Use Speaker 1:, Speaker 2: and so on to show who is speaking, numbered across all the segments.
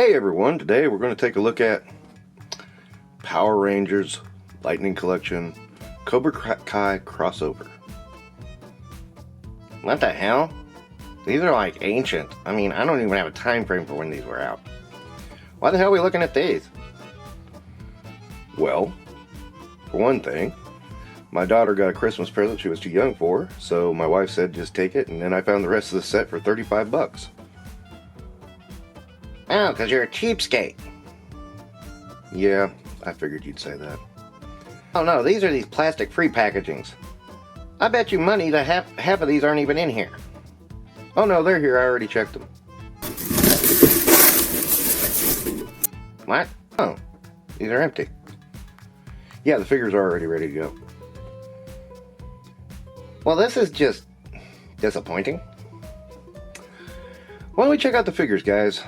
Speaker 1: Hey everyone, today we're going to take a look at Power Rangers Lightning Collection Cobra Kai crossover. What the hell? These are like ancient. I mean, I don't even have a time frame for when these were out. Why the hell are we looking at these? Well, for one thing, my daughter got a Christmas present she was too young for, so my wife said just take it, and then I found the rest of the set for 35 bucks. Oh, because you're a cheapskate. Yeah, I figured you'd say that. Oh no, these are these plastic-free packagings. I bet you money that half of these aren't even in here. Oh no, they're here, I already checked them. What? Oh, these are empty. Yeah, the figures are already ready to go. Well, this is just disappointing. Why don't we check out the figures, guys?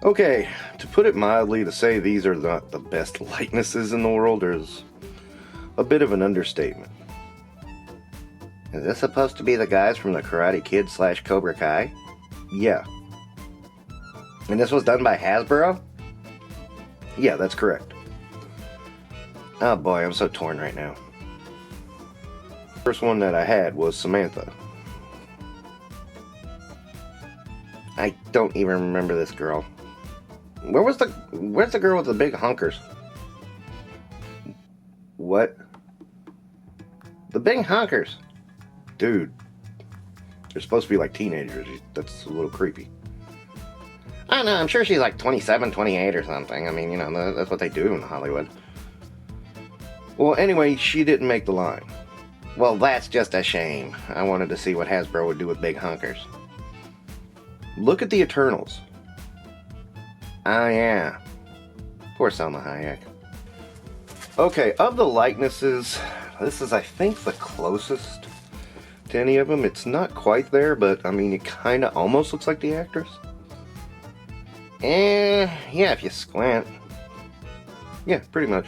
Speaker 1: Okay, to put it mildly, to say these are not the best likenesses in the world is a bit of an understatement. Is this supposed to be the guys from the Karate Kid / Cobra Kai? Yeah. And this was done by Hasbro? Yeah, that's correct. Oh boy, I'm so torn right now. First one that I had was Samantha. I don't even remember this girl. Where's the girl with the big hunkers? What? The big hunkers? Dude, they're supposed to be like teenagers. That's a little creepy. I don't know, I'm sure she's like 27, 28 or something. I mean, you know, that's what they do in Hollywood. Well, anyway, she didn't make the line. Well, that's just a shame. I wanted to see what Hasbro would do with big hunkers. Look at the Eternals. Oh yeah. Poor Selma Hayek. Okay, of the likenesses, this is, I think, the closest to any of them. It's not quite there, but I mean, it kind of almost looks like the actress. Yeah, if you squint. Yeah, pretty much.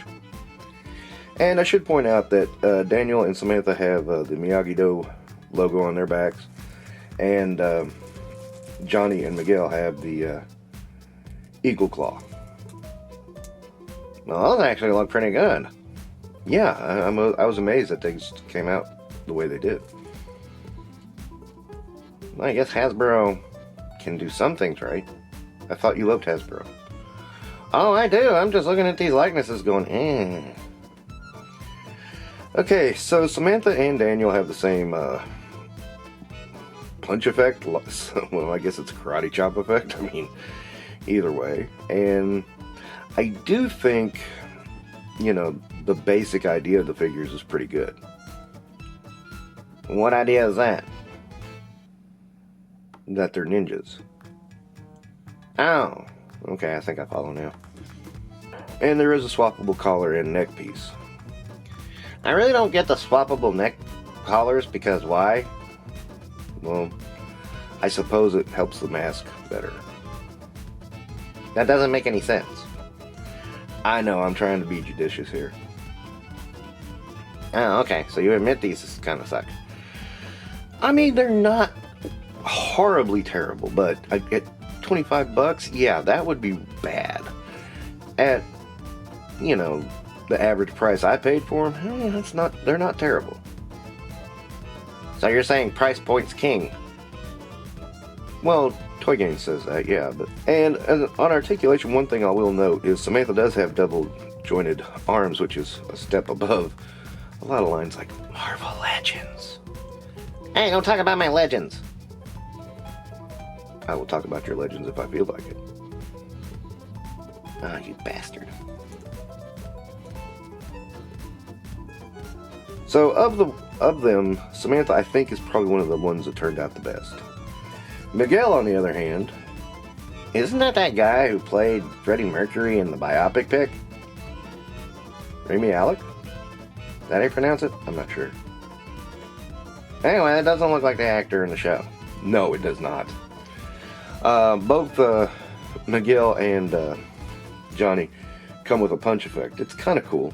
Speaker 1: And I should point out that Daniel and Samantha have the Miyagi-Do logo on their backs. And Johnny and Miguel have the Eagle Claw. Well, those actually look pretty good. Yeah, I was amazed that things came out the way they did. Well, I guess Hasbro can do some things right. I thought you loved Hasbro. Oh, I do. I'm just looking at these likenesses going, Okay, so Samantha and Daniel have the same punch effect. Well, I guess it's a karate chop effect. I mean, either way. And I do think, you know, the basic idea of the figures is pretty good. What idea is that? That they're ninjas. Oh, okay, I think I follow now. And there is a swappable collar and neck piece. I really don't get the swappable neck collars because why? Well, I suppose it helps the mask better. That doesn't make any sense. I know, I'm trying to be judicious here. Oh, okay, so you admit these kind of suck. I mean, they're not horribly terrible, but at 25 bucks, yeah, that would be bad. At, you know, the average price I paid for them, they're not terrible. So you're saying price point's king? Well, Toy Game says that, yeah. And on articulation, one thing I will note is Samantha does have double jointed arms, which is a step above a lot of lines like Marvel Legends. Hey, don't talk about my legends. I will talk about your legends if I feel like it. Ah, you bastard. So of them, Samantha I think is probably one of the ones that turned out the best. Miguel, on the other hand, isn't that guy who played Freddie Mercury in the biopic pic? Rami Malek? Is that how you pronounce it? I'm not sure. Anyway, that doesn't look like the actor in the show. No, it does not. Both Miguel and Johnny come with a punch effect. It's kind of cool.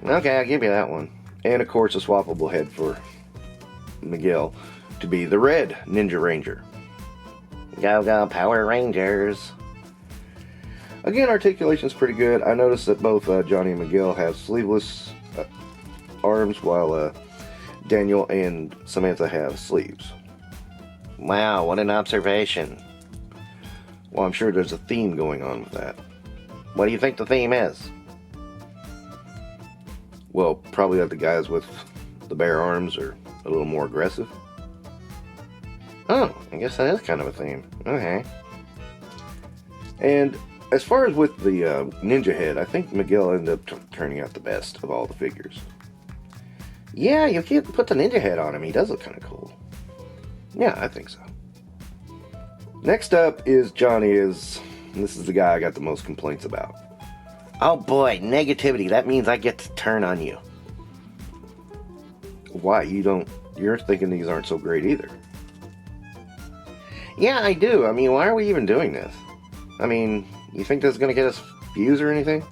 Speaker 1: Okay, I'll give you that one. And of course, a swappable head for Miguel to be the red Ninja Ranger. Go, go, Power Rangers. Again, articulation's pretty good. I noticed that both Johnny and Miguel have sleeveless arms, while Daniel and Samantha have sleeves. Wow, what an observation. Well, I'm sure there's a theme going on with that. What do you think the theme is? Well, probably that the guys with the bare arms are a little more aggressive. Oh, I guess that is kind of a theme. Okay. And as far as with the ninja head, I think Miguel ended up turning out the best of all the figures. Yeah, you can't put the ninja head on him. He does look kind of cool. Yeah, I think so. Next up is Johnny. This is the guy I got the most complaints about. Oh boy, negativity. That means I get to turn on you. Why? You're thinking these aren't so great either. Yeah, I do. I mean, why are we even doing this? I mean, you think this is going to get us views or anything?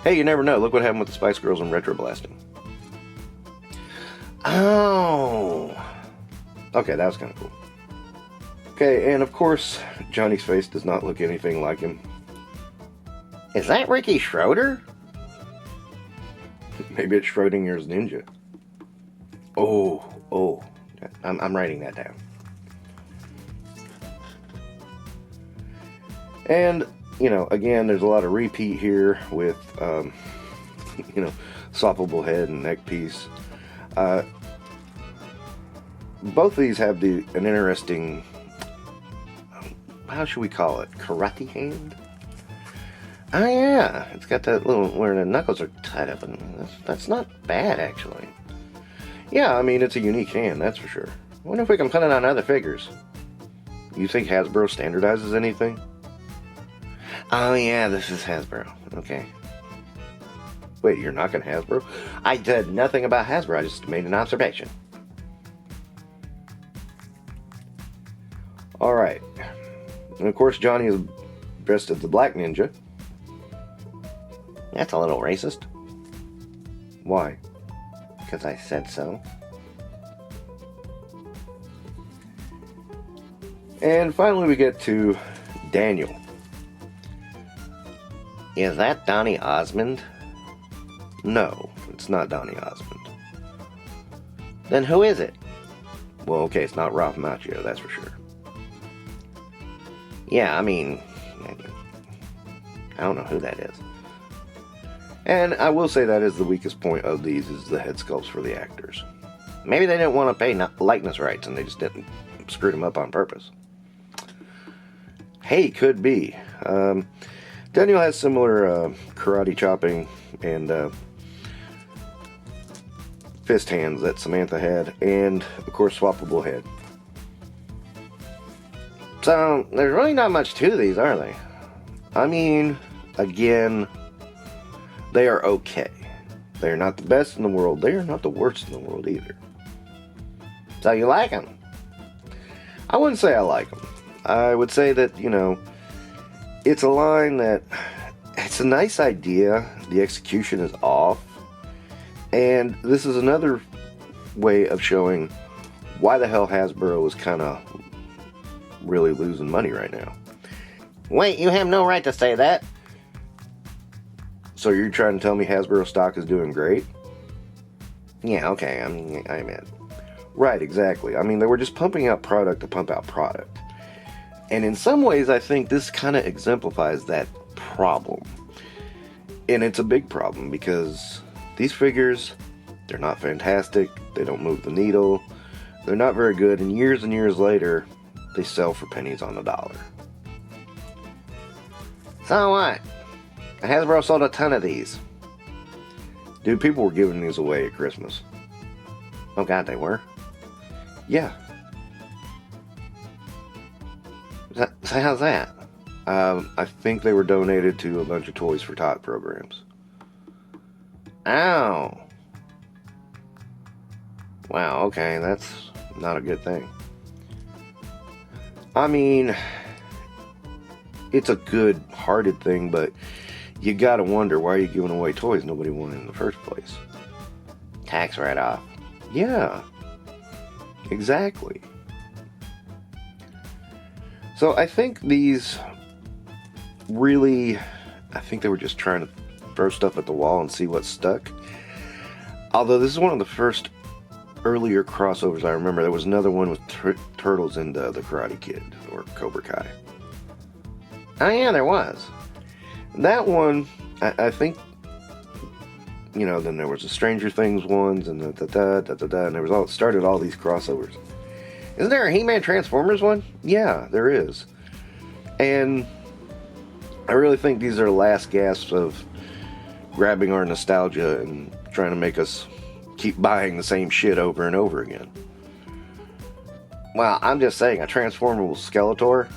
Speaker 1: Hey, you never know. Look what happened with the Spice Girls and Retro Blasting. Oh. Okay, that was kind of cool. Okay, and of course, Johnny's face does not look anything like him. Is that Ricky Schroeder? Maybe it's Schrodinger's ninja. Oh. I'm writing that down. And, again, there's a lot of repeat here with, swappable head and neck piece. Both of these have an interesting, how should we call it, karate hand? Oh yeah, it's got that little, where the knuckles are tied up, and that's not bad, actually. Yeah, I mean, it's a unique hand, that's for sure. I wonder if we can put it on other figures. You think Hasbro standardizes anything? Oh yeah, this is Hasbro. Okay. Wait, you're knocking Hasbro? I did nothing about Hasbro, I just made an observation. Alright. And of course, Johnny is dressed as the Black Ninja. That's a little racist. Why? Because I said so. And finally we get to Daniel. Is that Donny Osmond? No, it's not Donny Osmond. Then who is it? Well, okay, it's not Ralph Macchio, that's for sure. Yeah, I mean, I don't know who that is. And I will say that is the weakest point of these, is the head sculpts for the actors. Maybe they didn't want to pay likeness rights and they just didn't screw them up on purpose. Hey, could be. Daniel has similar karate chopping and fist hands that Samantha had, and of course swappable head. So there's really not much to these, are they? I mean, again, they are okay. They are not the best in the world. They are not the worst in the world either. So you like them? I wouldn't say I like them. I would say that, it's a line that, it's a nice idea. The execution is off. And this is another way of showing why the hell Hasbro is kind of really losing money right now. Wait, you have no right to say that. So you're trying to tell me Hasbro stock is doing great? Yeah, okay, I mean, right, exactly. I mean, they were just pumping out product to pump out product. And in some ways, I think this kind of exemplifies that problem. And it's a big problem because these figures, they're not fantastic, they don't move the needle, they're not very good, and years later, they sell for pennies on the dollar. So what? Hasbro sold a ton of these. Dude, people were giving these away at Christmas. Oh god, they were? Yeah. So how's that? I think they were donated to a bunch of Toys for Tot programs. Ow. Wow, okay, that's not a good thing. I mean, it's a good-hearted thing, but you gotta wonder, why are you giving away toys nobody wanted in the first place? Tax write-off. Yeah. Exactly. So I think these really, I think they were just trying to throw stuff at the wall and see what stuck. Although this is one of the first earlier crossovers I remember. There was another one with Turtles and the Karate Kid, or Cobra Kai. Oh yeah, there was. That one, I think, you know, then there was the Stranger Things ones, and and there was started all these crossovers. Isn't there a He-Man Transformers one? Yeah, there is. And I really think these are the last gasps of grabbing our nostalgia and trying to make us keep buying the same shit over and over again. Well, I'm just saying, a transformable Skeletor,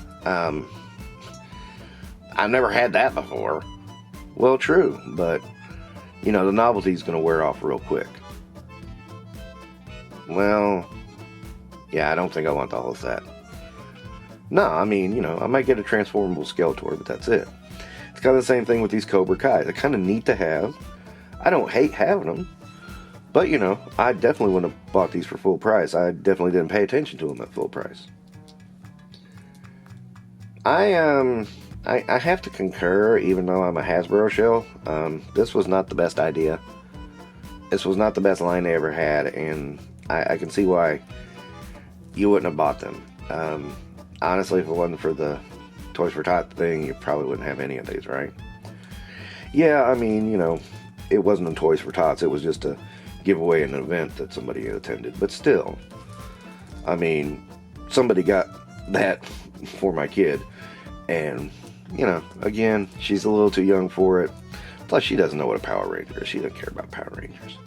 Speaker 1: I've never had that before. Well, true, but, you know, the novelty's going to wear off real quick. Well, yeah, I don't think I want the whole set. No, I mean, you know, I might get a transformable Skeletor, but that's it. It's kind of the same thing with these Cobra Kai. They're kind of neat to have. I don't hate having them. But, you know, I definitely wouldn't have bought these for full price. I definitely didn't pay attention to them at full price. I have to concur, even though I'm a Hasbro shell. This was not the best idea. This was not the best line they ever had, and I can see why you wouldn't have bought them. Honestly, if it wasn't for the Toys for Tots thing, you probably wouldn't have any of these, right? Yeah, I mean, you know, it wasn't a Toys for Tots. It was just a giveaway, an event that somebody attended. But still, I mean, somebody got that for my kid. And, you know, again, she's a little too young for it. Plus, she doesn't know what a Power Ranger is. She doesn't care about Power Rangers.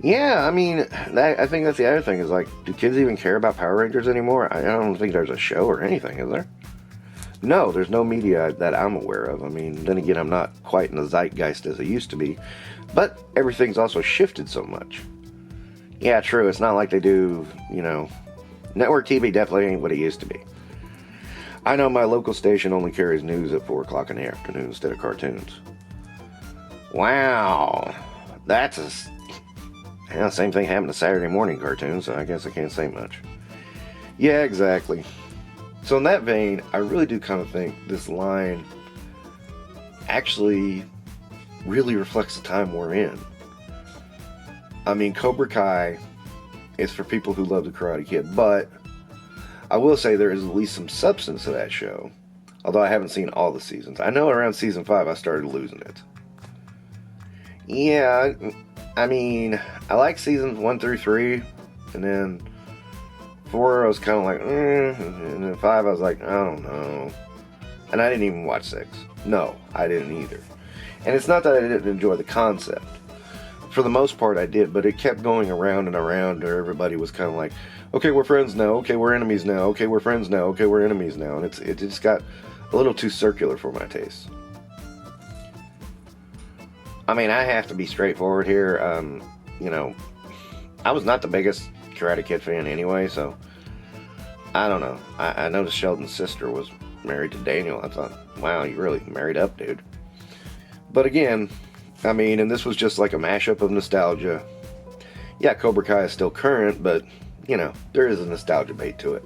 Speaker 1: Yeah, I mean, I think that's the other thing is, like, do kids even care about Power Rangers anymore? I don't think there's a show or anything, is there? No, there's no media that I'm aware of. I mean, then again, I'm not quite in the zeitgeist as I used to be. But everything's also shifted so much. Yeah, true, it's not like they do, you know, network TV definitely ain't what it used to be. I know my local station only carries news at 4 o'clock in the afternoon instead of cartoons. Wow, that's same thing happened to Saturday morning cartoons, so I guess I can't say much. Yeah, exactly. So in that vein, I really do kind of think this line actually really reflects the time we're in. I mean, Cobra Kai is for people who love the Karate Kid, but I will say there is at least some substance to that show, although I haven't seen all the seasons. I know around season 5 I started losing it. Yeah, I mean, I like seasons 1 through 3, and then 4 I was kind of like, and then 5 I was like, I don't know. And I didn't even watch 6. No, I didn't either. And it's not that I didn't enjoy the concept. For the most part I did, but it kept going around and around where everybody was kind of like, okay, we're friends now, okay, we're enemies now, okay, we're friends now, okay, we're enemies now. And it just got a little too circular for my taste. I mean, I have to be straightforward here. You know, I was not the biggest Karate Kid fan anyway, so I don't know. I noticed Sheldon's sister was married to Daniel. I thought, wow, you really married up, dude. But again, I mean, and this was just like a mashup of nostalgia. Yeah, Cobra Kai is still current, but, you know, there is a nostalgia bait to it.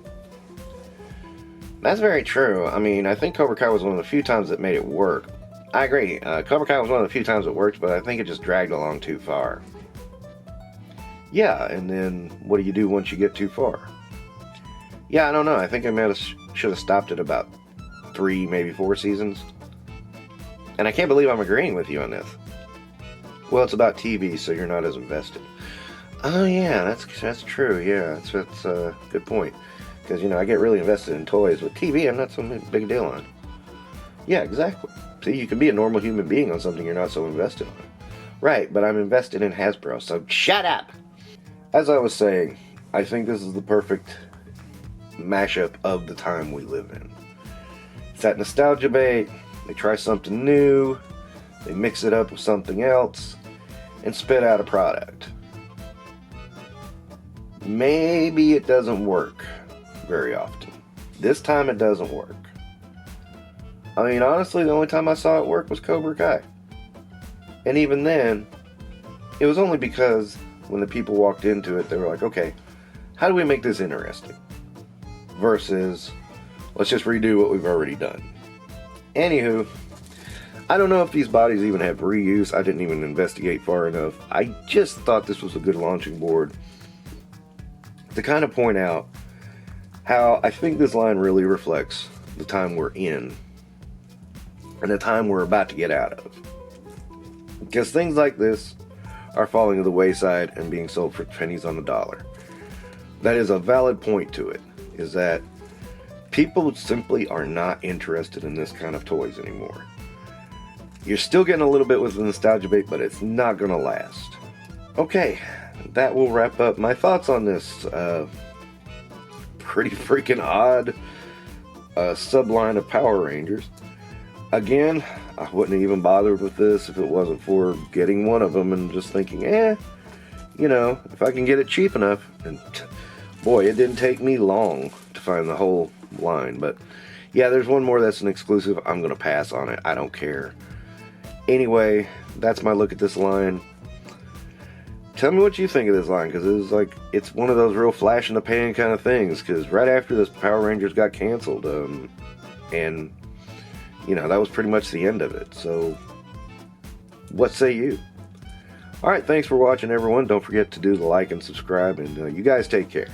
Speaker 1: That's very true. I mean, I think Cobra Kai was one of the few times that made it work. I agree. Cobra Kai was one of the few times it worked, but I think it just dragged along too far. Yeah, and then what do you do once you get too far? Yeah, I don't know. I think I should have stopped at about 3, maybe 4 seasons. And I can't believe I'm agreeing with you on this. Well, it's about TV, so you're not as invested. Oh yeah, that's true. Yeah, that's a good point. Because, you know, I get really invested in toys. With TV, I'm not so big a deal on. Yeah, exactly. See, you can be a normal human being on something you're not so invested on. Right, but I'm invested in Hasbro, so shut up! As I was saying, I think this is the perfect mashup of the time we live in. It's that nostalgia bait, they try something new, they mix it up with something else, and spit out a product. Maybe it doesn't work very often. This time it doesn't work. I mean, honestly, the only time I saw it work was Cobra Kai. And even then, it was only because when the people walked into it, they were like, okay, how do we make this interesting? Versus, let's just redo what we've already done. Anywho, I don't know if these bodies even have reuse. I didn't even investigate far enough. I just thought this was a good launching board to kind of point out how I think this line really reflects the time we're in and the time we're about to get out of. Because things like this are falling to the wayside and being sold for pennies on the dollar. That is a valid point to it, is that people simply are not interested in this kind of toys anymore. You're still getting a little bit with the nostalgia bait, but it's not going to last. Okay, that will wrap up my thoughts on this pretty freaking odd subline of Power Rangers. Again, I wouldn't have even bothered with this if it wasn't for getting one of them and just thinking, you know, if I can get it cheap enough. And boy, it didn't take me long to find the whole line. But yeah, there's one more that's an exclusive. I'm going to pass on it. I don't care. Anyway, that's my look at this line. Tell me what you think of this line, because it's one of those real flash in the pan kind of things, because right after this, Power Rangers got canceled, and you know, that was pretty much the end of it. So what say you? Alright, thanks for watching, everyone. Don't forget to do the like and subscribe, and you guys take care.